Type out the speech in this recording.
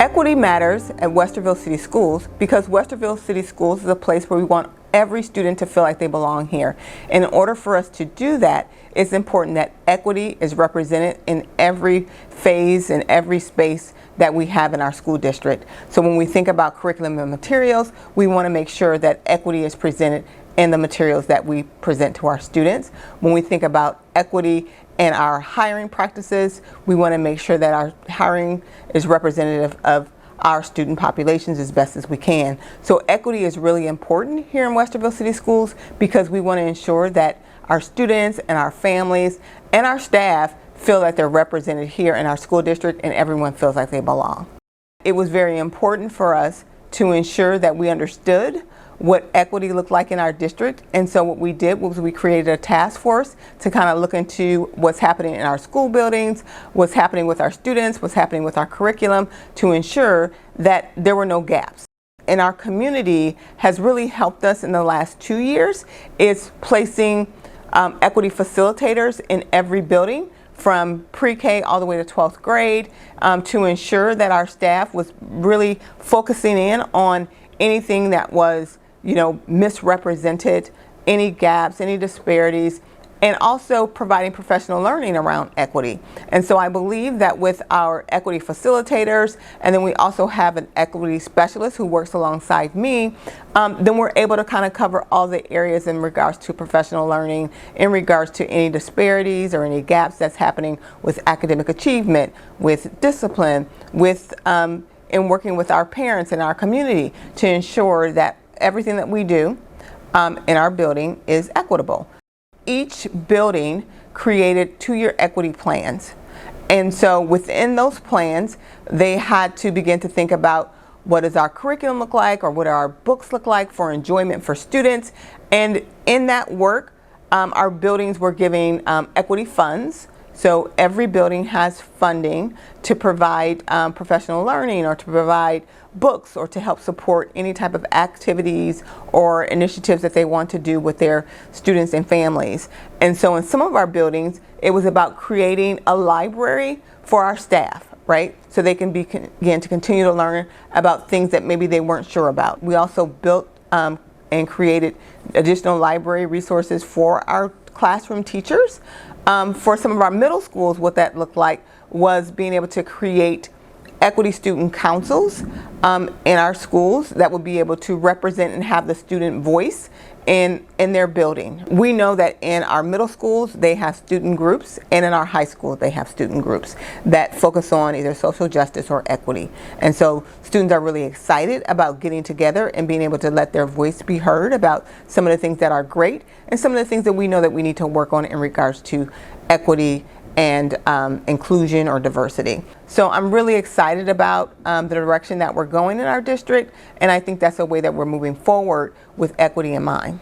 Equity matters at Westerville City Schools because Westerville City Schools is a place where we want every student to feel like they belong here. And in order for us to do that, it's important that equity is represented in every phase and every space that we have in our school district. So when we think about curriculum and materials, we want to make sure that equity is presented in the materials that we present to our students. When we think about equity in our hiring practices, we want to make sure that our hiring is representative of our student populations as best as we can. So equity is really important here in Westerville City Schools because we want to ensure that our students and our families and our staff feel that they're represented here in our school district and everyone feels like they belong. It was very important for us to ensure that we understood what equity looked like in our district, and so what we did was we created a task force to kind of look into what's happening in our school buildings, what's happening with our students, what's happening with our curriculum, to ensure that there were no gaps. And our community has really helped us in the last 2 years is placing equity facilitators in every building from pre-K all the way to 12th grade to ensure that our staff was really focusing in on anything that was misrepresented, any gaps, any disparities, and also providing professional learning around equity. And so I believe that with our equity facilitators, and then we also have an equity specialist who works alongside me, then we're able to kind of cover all the areas in regards to professional learning, in regards to any disparities or any gaps that's happening with academic achievement, with discipline, with in working with our parents and our community to ensure that everything that we do in our building is equitable. Each building created 2-year equity plans. And so within those plans, they had to begin to think about what does our curriculum look like, or what do our books look like for enjoyment for students. And in that work, our buildings were giving equity funds. So every building has funding to provide professional learning or to provide books or to help support any type of activities or initiatives that they want to do with their students and families. And so in some of our buildings, it was about creating a library for our staff, right? So they can begin to continue to learn about things that maybe they weren't sure about. We also built and created additional library resources for our classroom teachers. For some of our middle schools, what that looked like was being able to create equity student councils in our schools that would be able to represent and have the student voice in their building. We know that in our middle schools they have student groups, and in our high schools they have student groups that focus on either social justice or equity. And so students are really excited about getting together and being able to let their voice be heard about some of the things that are great and some of the things that we know that we need to work on in regards to equity and inclusion or diversity. So I'm really excited about the direction that we're going in our district, and I think that's a way that we're moving forward with equity in mind.